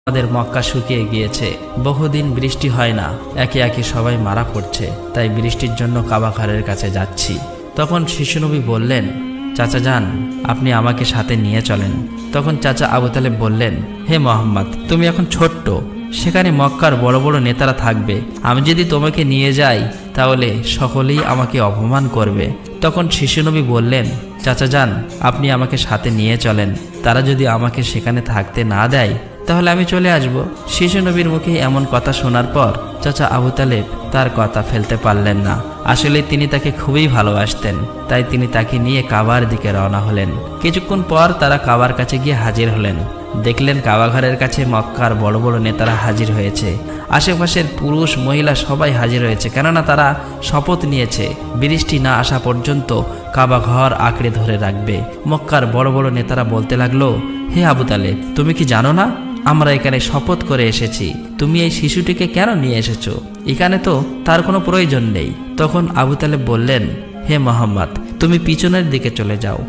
আমাদের মক্কা শুকিয়ে গিয়েছে, বহুদিন বৃষ্টি হয় না, একে একে সবাই মারা পড়ছে, তাই বৃষ্টির জন্য কাবা ঘরের কাছে যাচ্ছি। তখন শিশুনবী বললেন, চাচা যান, আপনি আমাকে সাথে নিয়ে চলেন। তখন চাচা আবু তালেব বললেন, হে মোহাম্মদ, তুমি এখন ছোট্ট, সেখানে মক্কার বড় বড় নেতারা থাকবে, আমি যদি তোমাকে নিয়ে যাই তাহলে সকলেই আমাকে অপমান করবে। তখন শিশুনবী বললেন, চাচা যান, আপনি আমাকে সাথে নিয়ে চলেন, তারা যদি আমাকে সেখানে থাকতে না দেয় তাহলে আমি চলে আসব। শিশু নবীর মুখে এমন কথা শোনার পর চাচা আবু তালেব তার কথা ফেলতে পারলেন না। আসলে তিনি তাকে খুবই ভালোবাসতেন, তাই তিনি তাকে নিয়ে কাবার দিকে রওনা হলেন। কিছুক্ষণ পর তারা কাবার কাছে গিয়ে হাজির হলেন। দেখলেন কাবা ঘরের কাছে মক্কার বড় বড় নেতারা হাজির হয়েছে, আশেপাশের পুরুষ মহিলা সবাই হাজির হয়েছে, কেননা তারা শপথ নিয়েছে বৃষ্টি না আসা পর্যন্ত কাবা ঘর আঁকড়ে ধরে রাখবে। মক্কার বড় বড় নেতারা বলতে লাগলো, হে আবু তালেব, তুমি কি জানো না আমরা এখানে শপথ করে এসেছি, তুমি এই শিশুটিকে কেন নিয়ে এসেছো? এখানে তো তার কোনো প্রয়োজন নেই। তখন আবু তালেব বললেন, হে মোহাম্মদ, তুমি পিছনের দিকে চলে যাও।